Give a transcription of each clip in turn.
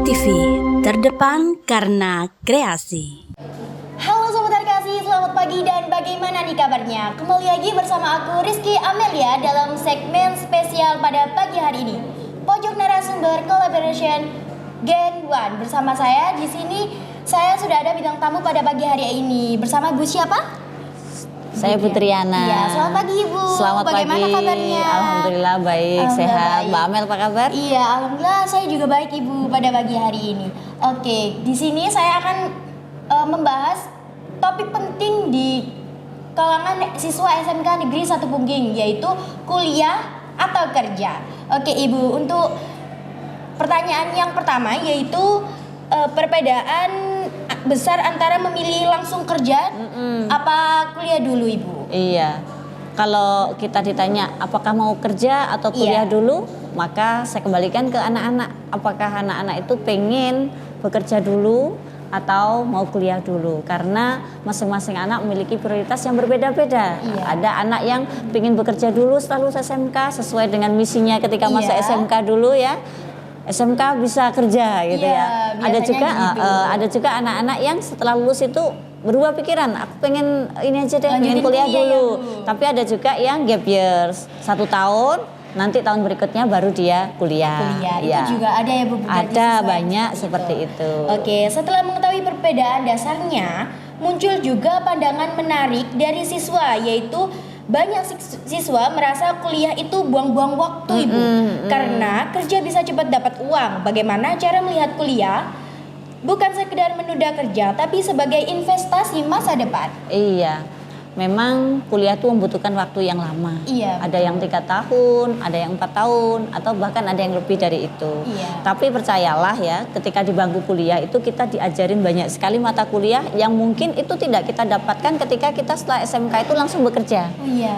TV, terdepan karena kreasi. Halo Sobat Terkasih, selamat pagi dan bagaimana nih kabarnya? Kembali lagi bersama aku Rizky Amelia dalam segmen spesial pada pagi hari ini. Pojok narasumber collaboration Gen 1 bersama saya di sini. Saya sudah ada bintang tamu pada pagi hari ini bersama Bu siapa? Saya Putriana. Iya, selamat pagi Ibu. Selamat bagaimana pagi. kabarnya? Alhamdulillah baik, sehat. baik. Mbak Amel apa kabar? Iya, alhamdulillah saya juga baik Ibu pada pagi hari ini. Oke, di sini saya akan membahas topik penting di kalangan siswa SMK Negeri 1 Pungging, yaitu kuliah atau kerja. Oke Ibu, untuk pertanyaan yang pertama yaitu perbedaan besar antara memilih langsung kerja apa kuliah dulu Ibu? Iya. Kalau kita ditanya apakah mau kerja atau kuliah dulu, maka saya kembalikan ke anak-anak. Apakah anak-anak itu pengen bekerja dulu atau mau kuliah dulu? Karena masing-masing anak memiliki prioritas yang berbeda-beda. Ada anak yang pengen bekerja dulu setelah lulus SMK sesuai dengan misinya ketika masa SMK dulu ya. SMK bisa kerja gitu ya. Ada juga anak-anak yang setelah lulus itu berubah pikiran, aku pengen ini aja deh, pengen kuliah dulu. Tapi ada juga yang gap years 1 tahun, nanti tahun berikutnya baru dia kuliah. Itu juga ada ya Bu? Ada banyak seperti itu. Oke, setelah mengetahui perbedaan dasarnya, muncul juga pandangan menarik dari siswa, yaitu banyak siswa merasa kuliah itu buang-buang waktu Ibu, karena kerja bisa cepat dapat uang. Bagaimana cara melihat kuliah bukan sekedar menunda kerja, tapi sebagai investasi masa depan? Iya, memang kuliah itu membutuhkan waktu yang lama. Ada yang 3 tahun, ada yang 4 tahun, atau bahkan ada yang lebih dari itu. Tapi percayalah ya, ketika di bangku kuliah itu kita diajarin banyak sekali mata kuliah yang mungkin itu tidak kita dapatkan ketika kita setelah SMK itu langsung bekerja.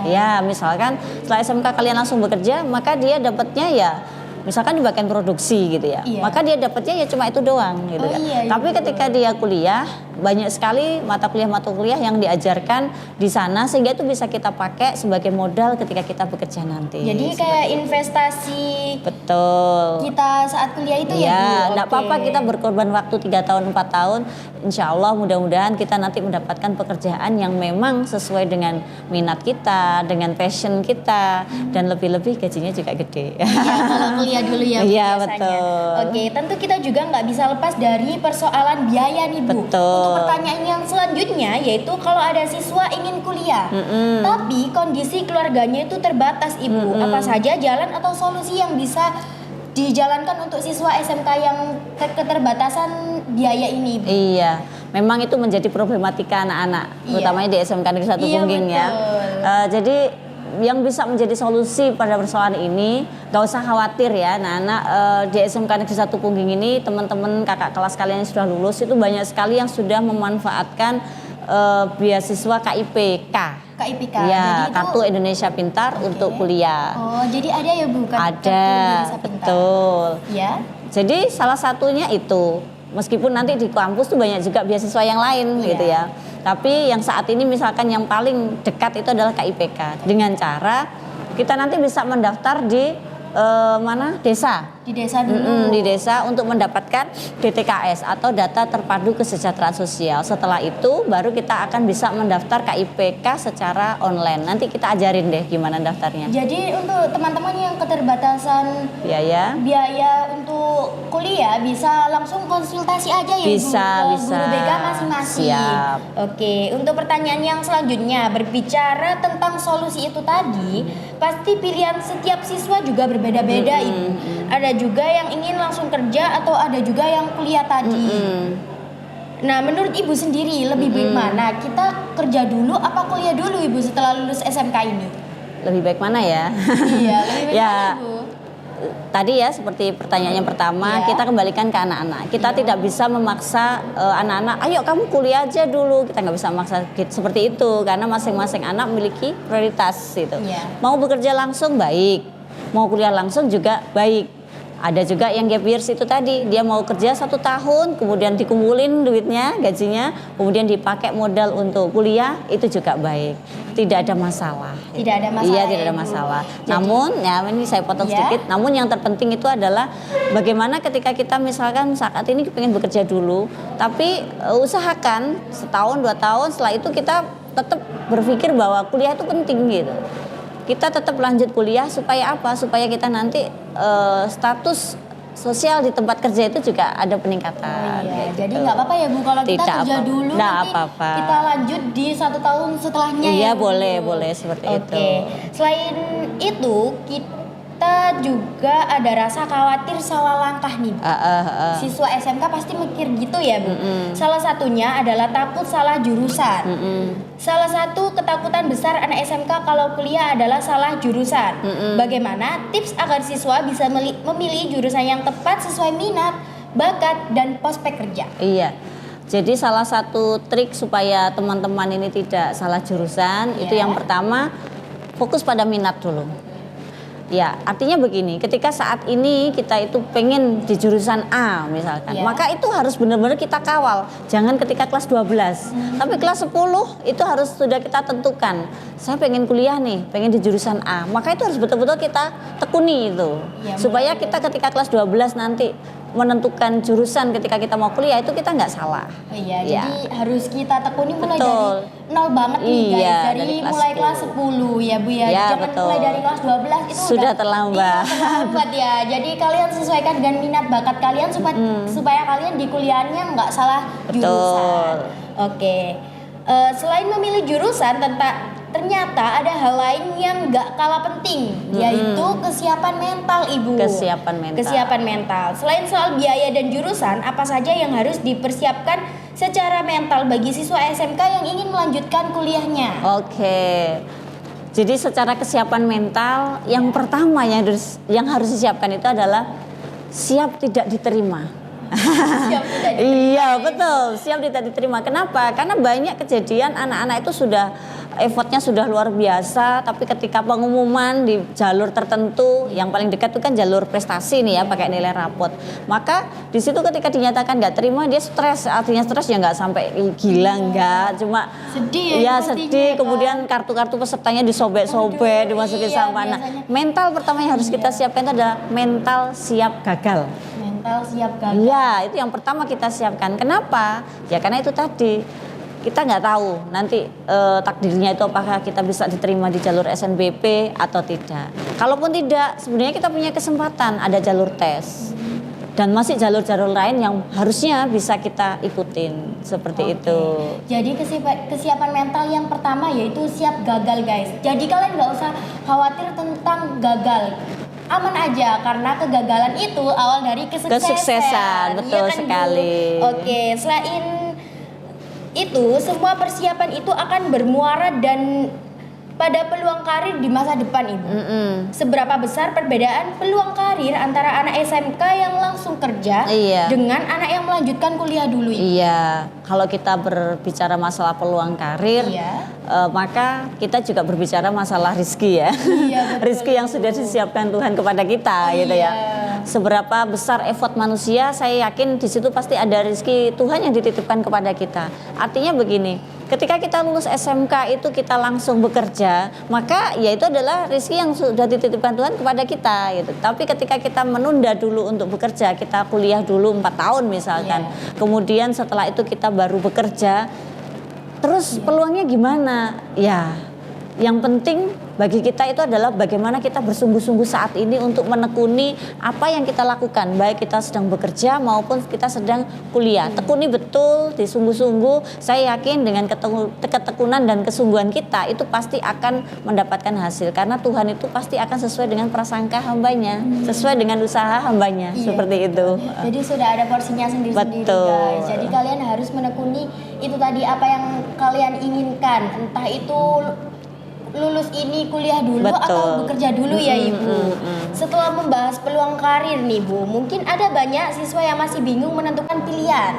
Ya, misalkan setelah SMK kalian langsung bekerja, maka dia dapatnya ya misalkan di bagian produksi gitu ya, maka dia dapatnya ya cuma itu doang gitu Tapi ketika dia kuliah, banyak sekali mata kuliah yang diajarkan di sana sehingga itu bisa kita pakai sebagai modal ketika kita bekerja nanti. Jadi kayak investasi. Betul. Kita saat kuliah itu ya. Enggak apa-apa kita berkorban waktu 3 tahun 4 tahun. Insya Allah mudah-mudahan kita nanti mendapatkan pekerjaan yang memang sesuai dengan minat kita, dengan passion kita, dan lebih-lebih gajinya juga gede. Kalau kuliah dulu ya Bu, iya, biasanya. Betul. Oke, tentu kita juga nggak bisa lepas dari persoalan biaya nih Bu. Betul. Untuk pertanyaan yang selanjutnya yaitu kalau ada siswa ingin kuliah, tapi kondisi keluarganya itu terbatas Ibu, apa saja jalan atau solusi yang bisa dijalankan untuk siswa SMK yang keterbatasan biaya ini Ibu? Iya, memang itu menjadi problematika anak-anak, utamanya di SMK Negeri 1 Pungging ya. Jadi yang bisa menjadi solusi pada persoalan ini, gak usah khawatir ya anak-anak di SMK Negeri 1 Pungging ini, teman-teman kakak kelas kalian yang sudah lulus itu banyak sekali yang sudah memanfaatkan beasiswa KIPK. KIPK. Ya, Kartu Indonesia Pintar untuk kuliah. Oh, jadi ada ya Bu? Ada, betul. Ya. Jadi salah satunya itu, meskipun nanti di kampus tuh banyak juga beasiswa yang lain gitu ya. Tapi yang saat ini misalkan yang paling dekat itu adalah KIPK. Dengan cara kita nanti bisa mendaftar di desa. Di desa dulu. Di desa untuk mendapatkan DTKS atau data terpadu kesejahteraan sosial. Setelah itu baru kita akan bisa mendaftar KIPK secara online. Nanti kita ajarin deh gimana daftarnya. Jadi untuk teman-teman yang keterbatasan biaya untuk kuliah bisa langsung konsultasi aja ya bisa, Bu, ke guru BK masing-masing. Siap. Oke, untuk pertanyaan yang selanjutnya, berbicara tentang solusi itu tadi, pasti pilihan setiap siswa juga berbeda-beda Ibu. Ada juga yang ingin langsung kerja atau ada juga yang kuliah tadi. Nah, menurut Ibu sendiri lebih baik mana? Kita kerja dulu apa kuliah dulu Ibu setelah lulus SMK ini? Lebih baik mana ya? Iya, lebih baik mana Ibu? Tadi ya seperti pertanyaan yang pertama, kita kembalikan ke anak-anak. Kita tidak bisa memaksa anak-anak, ayo kamu kuliah aja dulu. Kita nggak bisa memaksa seperti itu karena masing-masing anak memiliki prioritas itu. Mau bekerja langsung baik, mau kuliah langsung juga baik. Ada juga yang gap years itu tadi, dia mau kerja 1 tahun, kemudian dikumpulin duitnya, gajinya, kemudian dipakai modal untuk kuliah, itu juga baik. tidak ada masalah. Tidak ada masalah. Iya, ya, tidak ada Ibu. masalah. Jadi- Namun, ya ini saya potong Ya. sedikit. Namun yang terpenting itu adalah bagaimana ketika kita misalkan saat ini pengen bekerja dulu, tapi usahakan setahun 2 tahun setelah itu kita tetap berpikir bahwa kuliah itu penting gitu. Kita tetap lanjut kuliah supaya apa? Supaya kita nanti status sosial di tempat kerja itu juga ada peningkatan. Iya, kayak jadi gitu. nggak apa-apa ya Bu kalau kita Tidak kerja apa-apa. dulu Nggak nanti apa-apa. kita lanjut di 1 tahun setelahnya Iya, ya Bu? boleh seperti itu. Oke, selain itu kita juga ada rasa khawatir salah langkah nih Bu. Siswa SMK pasti mikir gitu ya Bu. Salah satunya adalah takut salah jurusan. Salah satu ketakutan besar anak SMK kalau kuliah adalah salah jurusan. Bagaimana tips agar siswa bisa memilih jurusan yang tepat sesuai minat, bakat, dan prospek kerja? Iya. Jadi salah satu trik supaya teman-teman ini tidak salah jurusan itu Ya. yang pertama fokus pada minat dulu. Ya, artinya begini, ketika saat ini kita itu pengen di jurusan A misalkan, Ya. maka itu harus benar-benar kita kawal. Jangan ketika kelas 12, tapi kelas 10 itu harus sudah kita tentukan. Saya pengen kuliah nih, pengen di jurusan A, maka itu harus betul-betul kita tekuni itu. Ya, Supaya kita ketika kelas 12 nanti menentukan jurusan ketika kita mau kuliah itu kita nggak salah. Iya, Ya. jadi harus kita tekuni mulai Betul. dari nol banget nih guys. Iya, Dari dari kelas mulai 10. kelas 10 ya Bu ya. Ya, Jangan betul. mulai dari kelas 12 itu Sudah udah terlambat. Iya, terlambat ya. Jadi kalian sesuaikan dengan minat bakat kalian supaya kalian di kuliahnya nggak salah Betul. jurusan. Oke. Selain memilih jurusan, ternyata ada hal lain yang nggak kalah penting, yaitu kesiapan mental Ibu. Kesiapan mental. Kesiapan mental. Selain soal biaya dan jurusan, apa saja yang harus dipersiapkan secara mental bagi siswa SMK yang ingin melanjutkan kuliahnya? Oke. Jadi secara kesiapan mental yang pertama yang harus disiapkan itu adalah siap tidak diterima. Siap tidak diterima. Iya betul, siap tidak diterima. Kenapa? Karena banyak kejadian anak-anak itu sudah effortnya sudah luar biasa, tapi ketika pengumuman di jalur tertentu, yang paling dekat itu kan jalur prestasi nih ya, pakai nilai rapot. Maka di situ ketika dinyatakan nggak terima, dia stres. Artinya stres ya nggak sampai gila nggak, cuma Sedih ya ya pastinya, sedih. kan? Kemudian kartu-kartu pesertanya disobek-sobek, Aduh, dimasukin iya, sama anak. biasanya. Mental pertama yang harus kita siapkan itu adalah mental siap gagal. Mental siap gagal. Iya, itu yang pertama kita siapkan. Kenapa? Ya karena itu tadi kita nggak tahu nanti takdirnya itu apakah kita bisa diterima di jalur SNBP atau tidak. Kalaupun tidak, sebenarnya kita punya kesempatan ada jalur tes dan masih jalur-jalur lain yang harusnya bisa kita ikutin seperti itu. Jadi kesiapan mental yang pertama yaitu siap gagal guys. Jadi kalian nggak usah khawatir tentang gagal. Aman aja karena kegagalan itu awal dari Kesuksesan, betul Iya kan, Bu? sekali. Oke, selain itu semua persiapan itu akan bermuara dan pada peluang karir di masa depan Ibu. Seberapa besar perbedaan peluang karir antara anak SMK yang langsung kerja Iya. dengan anak yang melanjutkan kuliah dulu Ibu? Iya, kalau kita berbicara masalah peluang karir, Iya. maka kita juga berbicara masalah rizki ya. Iya, betul, Rizki yang sudah disiapkan Tuhan kepada kita gitu ya. Seberapa besar effort manusia, saya yakin di situ pasti ada rizki Tuhan yang dititipkan kepada kita. Artinya begini, ketika kita lulus SMK itu kita langsung bekerja, maka ya itu adalah rizki yang sudah dititipkan Tuhan kepada kita gitu. Tapi ketika kita menunda dulu untuk bekerja, kita kuliah dulu 4 tahun misalkan, kemudian setelah itu kita baru bekerja, terus peluangnya gimana? Ya, yang penting bagi kita itu adalah bagaimana kita bersungguh-sungguh saat ini untuk menekuni apa yang kita lakukan, baik kita sedang bekerja maupun kita sedang kuliah. Tekuni betul, disungguh-sungguh. Saya yakin dengan ketekunan dan kesungguhan kita itu pasti akan mendapatkan hasil, karena Tuhan itu pasti akan sesuai dengan prasangka hambanya, sesuai dengan usaha hambanya, seperti itu. Jadi sudah ada porsinya sendiri-sendiri Betul. guys. Jadi kalian harus menekuni itu tadi apa yang kalian inginkan. Entah itu lulus ini kuliah dulu Betul. atau bekerja dulu ya Ibu. Setelah membahas peluang karir nih Bu, mungkin ada banyak siswa yang masih bingung menentukan pilihan.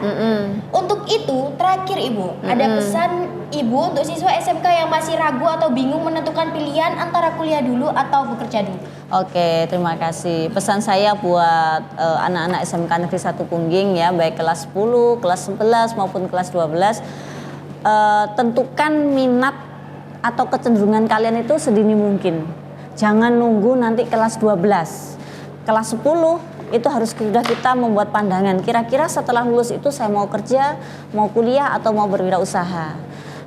Untuk itu terakhir Ibu, ada pesan Ibu untuk siswa SMK yang masih ragu atau bingung menentukan pilihan antara kuliah dulu atau bekerja dulu. Oke, terima kasih. Pesan saya buat anak-anak SMK Negeri 1 Pungging ya, baik kelas 10, kelas 11 maupun kelas 12, tentukan minat atau kecenderungan kalian itu sedini mungkin. Jangan nunggu nanti kelas 12. Kelas 10 itu harus sudah kita membuat pandangan. Kira-kira setelah lulus itu saya mau kerja, mau kuliah atau mau berwirausaha.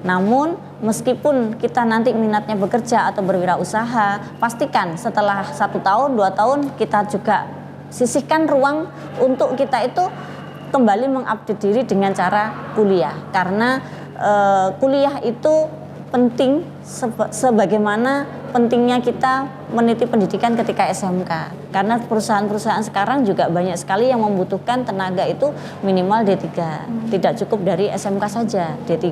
Namun meskipun kita nanti minatnya bekerja atau berwirausaha, pastikan setelah 1 tahun, 2 tahun kita juga sisihkan ruang untuk kita itu kembali mengupdate diri dengan cara kuliah. Karena kuliah itu penting sebagaimana pentingnya kita meniti pendidikan ketika SMK. Karena perusahaan-perusahaan sekarang juga banyak sekali yang membutuhkan tenaga itu minimal D3. Tidak cukup dari SMK saja, D3,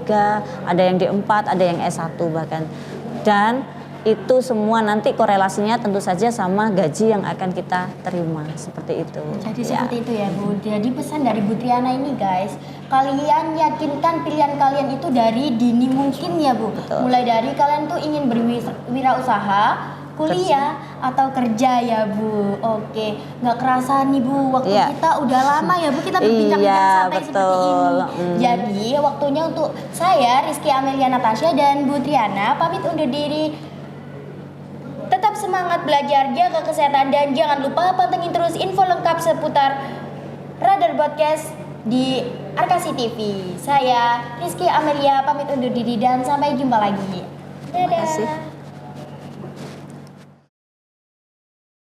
ada yang D4, ada yang S1 bahkan. Dan itu semua nanti korelasinya tentu saja sama gaji yang akan kita terima, seperti itu. Jadi seperti itu ya Bu. Jadi pesan dari Bu Triana ini guys, kalian yakinkan pilihan kalian itu dari dini mungkin ya Bu. Betul. Mulai dari kalian tuh ingin berwirausaha, kuliah atau kerja ya Bu. Oke, nggak kerasa nih Bu, waktu kita udah lama ya Bu, kita berbincang-bincang sampai seperti ini. Jadi waktunya untuk saya Rizky Amelia Natasha dan Bu Triana pamit undur diri. Tetap semangat belajar, jaga kesehatan, dan jangan lupa pantengin terus info lengkap seputar Radar Podcast di Arkasi TV. Saya Rizky Amelia pamit undur diri dan sampai jumpa lagi. Dadah. Terima kasih.